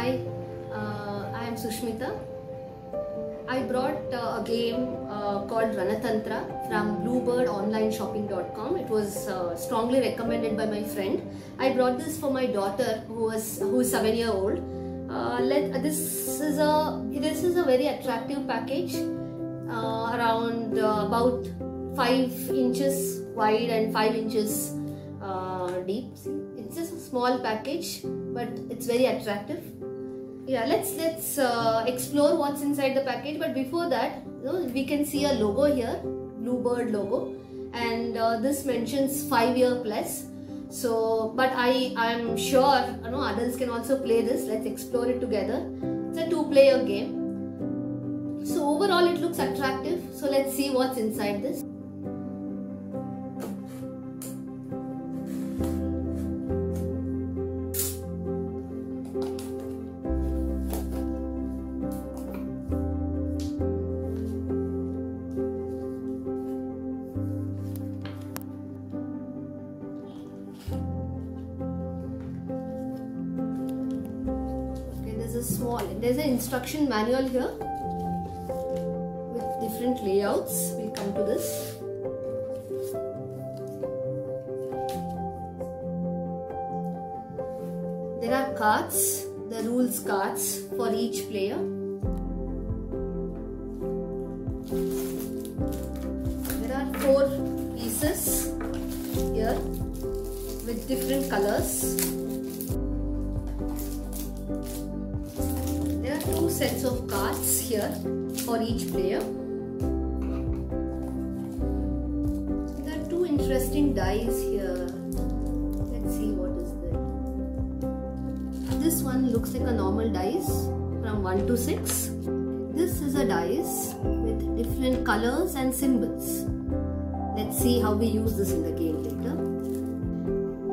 Hi, I am Sushmitha. I brought a game called Ranathantra from bluebirdonlineshopping.com. It was strongly recommended by my friend. I brought this for my daughter who is 7 years old. This is a very attractive package, around about 5 inches wide and 5 inches deep. See, it's just a small package, but it's very attractive. Yeah, let's explore what's inside the package. But before that, we can see a logo here, Bluebird logo, and this mentions 5-year plus. So, but I'm sure adults can also play this. Let's explore it together. It's a 2-player game. So overall, it looks attractive. So let's see what's inside this. There's an instruction manual here with different layouts. We'll come to this. There are cards, the rules cards for each player. There are 4 pieces here with different colors. 2 sets of cards here for each player. There are 2 interesting dice here. Let's see what is there. This one looks like a normal dice from 1 to 6. This is a dice with different colors and symbols. Let's see how we use this in the game later.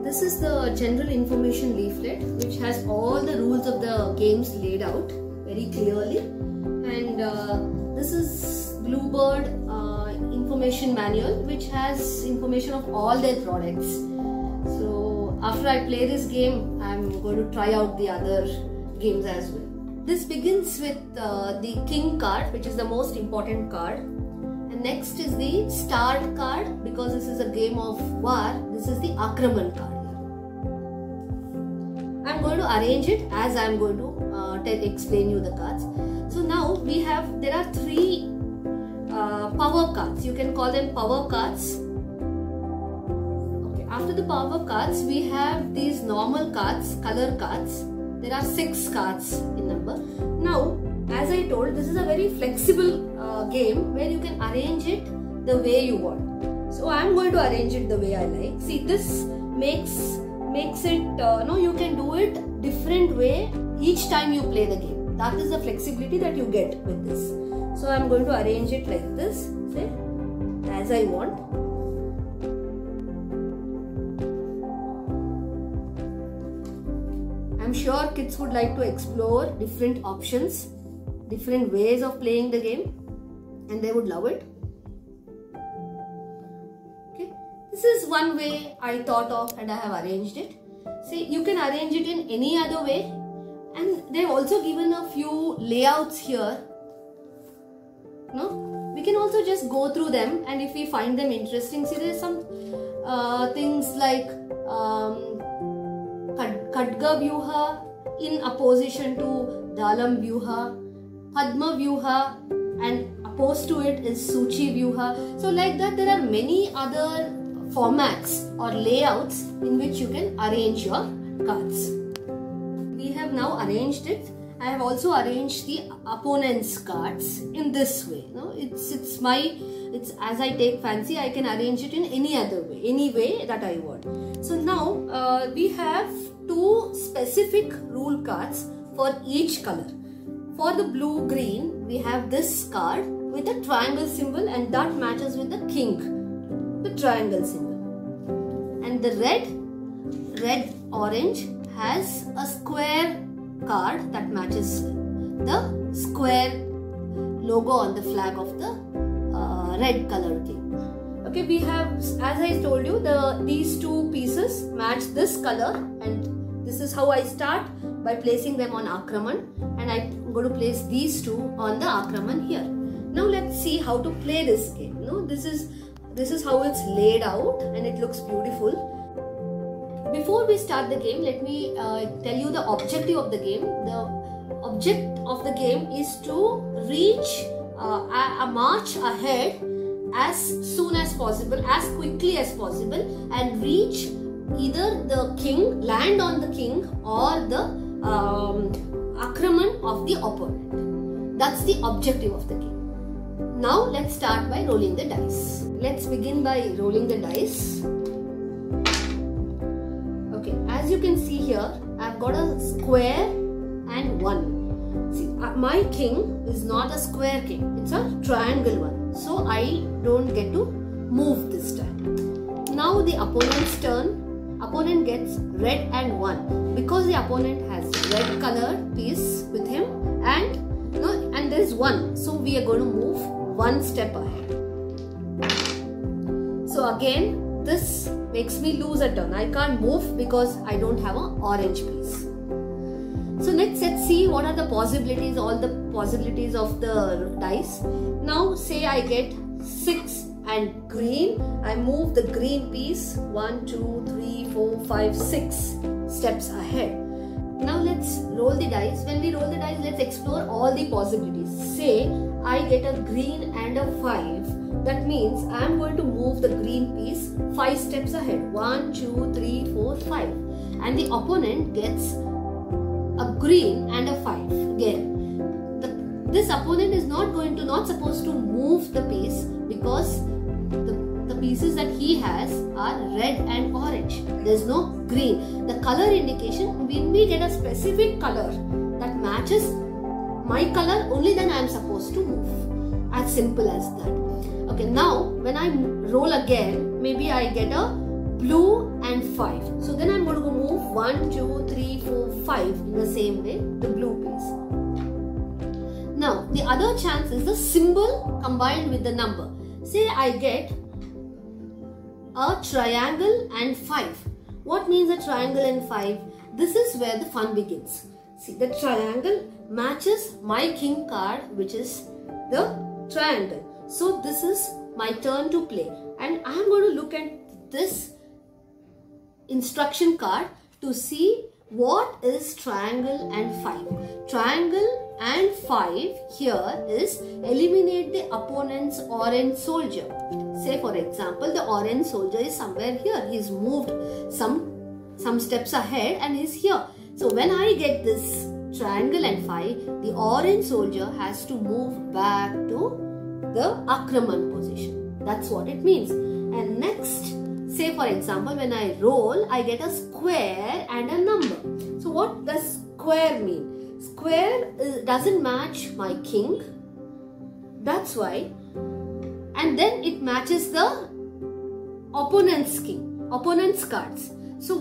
This is the general information leaflet, which has all the rules of the games laid out very clearly, and this is Bluebird information manual, which has information of all their products. So after I play this game, I'm going to try out the other games as well. This begins with the king card, which is the most important card, and next is the start card. Because this is a game of war, this is the Akraman card. I'm going to arrange it as I'm going to explain you the cards. So now there are 3 power cards. You can call them power cards. Okay. After the power cards, we have these normal cards, color cards. There are 6 cards in number. Now, as I told, this is a very flexible game where you can arrange it the way you want. So I'm going to arrange it the way I like. See, this makes it, you can do it different way each time you play the game. That is the flexibility that you get with this. So I'm going to arrange it like this, say, as I want. I'm sure kids would like to explore different options, different ways of playing the game, and they would love it. This is one way I thought of, and I have arranged it. See, you can arrange it in any other way, and they've also given a few layouts here. We can also just go through them, and if we find them interesting, see, there's some things like Khadga Vyuha in opposition to Dalam Vyuha, Padma Vyuha, and opposed to it is Suchi Vyuha. So like that, there are many other formats or layouts in which you can arrange your cards. We have now arranged it. I have also arranged the opponent's cards in this way. It's as I take fancy, I can arrange it in any other way, any way that I want. So now we have 2 specific rule cards for each color. For the blue-green, we have this card with a triangle symbol, and that matches with the king, the triangle symbol. And the red-orange has a square card that matches the square logo on the flag of the red colored king. Okay, we have, as I told you, these 2 pieces match this color, and this is how I start. by placing them on Akraman, and I'm going to place these two on the Akraman here. Now let's see how to play this game. This is how it's laid out, and it looks beautiful. Before we start the game, let me tell you the objective of the game. The object of the game is to reach a march ahead as soon as possible, as quickly as possible, and reach either the king, land on the king, or the Akraman of the opponent. That's the objective of the game. Now let's start by rolling the dice. Let's begin by rolling the dice. Okay, as you can see here, I've got a square and 1. See, my king is not a square king, it's a triangle one. So I don't get to move this time. Now the opponent's turn. Opponent gets red and 1. Because the opponent has red colored piece with him, and there is 1. So we are going to move 1 step ahead. So again, this makes me lose a turn. I can't move because I don't have an orange piece. So let's see what are the possibilities, all the possibilities of the dice. Now say I get 6 and green. I move the green piece 1, 2, 3, 4, 5, 6 steps ahead. Now let's roll the dice. When we roll the dice, let's explore all the possibilities. Say I get a green and a 5. That means I am going to move the green piece 5 steps ahead. 1, 2, 3, 4, 5. And the opponent gets a green and a 5 again. This opponent is not supposed to move the piece because the pieces that he has are red and orange. There's no green. The color indication, when we get a specific color that matches my color, only then I am supposed to move. As simple as that. Okay, now when I roll again, maybe I get a blue and 5. So then I'm going to move 1, 2, 3, 4, 5 in the same way, the blue piece. Now the other chance is the symbol combined with the number. Say I get a triangle and 5. What means a triangle and 5? This is where the fun begins. See, the triangle matches my king card, which is the triangle. So this is my turn to play, and I am going to look at this instruction card to see what is triangle and 5. Triangle and 5 here is eliminate the opponent's orange soldier. Say for example, the orange soldier is somewhere here. He's moved some steps ahead and he's here. So when I get this triangle and 5, the orange soldier has to move back to the Akraman position. That's what it means. And next, say for example, when I roll, I get a square and a number. So what does square mean? Square doesn't match my king. That's why. And then it matches the opponent's king, opponent's cards. So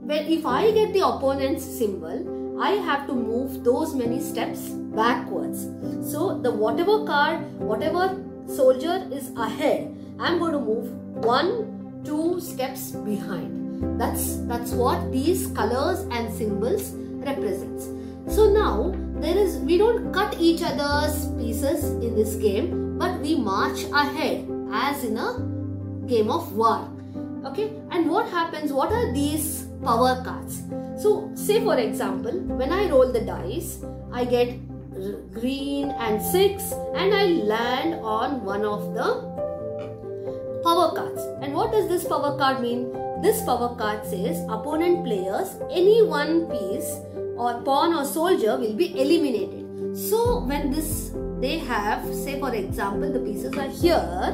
if I get the opponent's symbol, I have to move those many steps backwards. So the whatever soldier is ahead, I'm going to move 1, 2 steps behind. That's what these colors and symbols represents. So now we don't cut each other's pieces in this game, but we march ahead as in a game of war. Okay, and what happens? What are these power cards? So say for example, when I roll the dice, I get green and 6, and I land on one of the power cards. And what does this power card mean? This power card says opponent players, any one piece or pawn or soldier will be eliminated. So when they have, say for example, the pieces are here,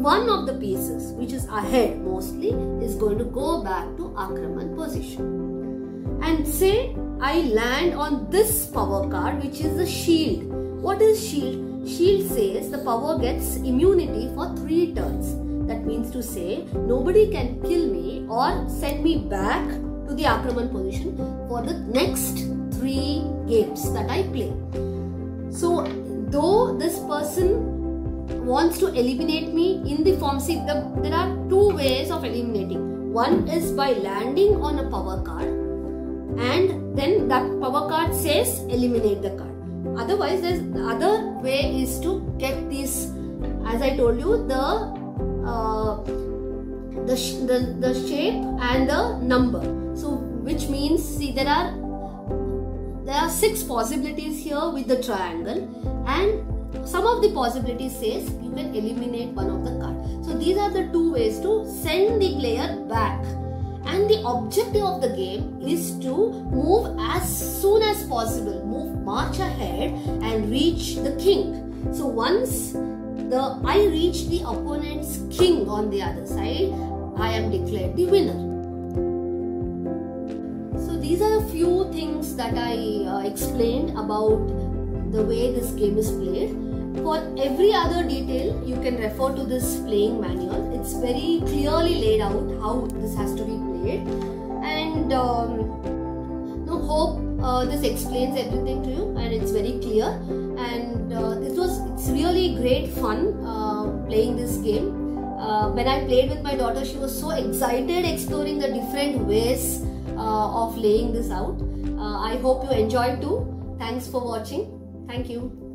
one of the pieces which is ahead mostly is going to go back to Akraman position. And say I land on this power card, which is the shield. What is shield? Shield says the power gets immunity for 3 turns. That means to say nobody can kill me or send me back to the Akraman position for the next 3 games that I play. So though this person wants to eliminate me in the form, see there are 2 ways of eliminating. One is by landing on a power card, and then that power card says eliminate the card. Otherwise, the other way is to get these, as I told you, the shape and the number. So which means, see, there are 6 possibilities here with the triangle, and some of the possibilities says you can eliminate one of the cards. So these are the 2 ways to send the player back. And the objective of the game is to move as soon as possible, march ahead and reach the king. So once I reach the opponent's king on the other side, I am declared the winner. So these are a few things that I explained about the way this game is played. For every other detail, you can refer to this playing manual. It's very clearly laid out how this has to be played, and hope this explains everything to you, and it's very clear. And it's really great fun playing this game. When I played with my daughter, she was so excited exploring the different ways of laying this out. I hope you enjoyed too. Thanks for watching. Thank you.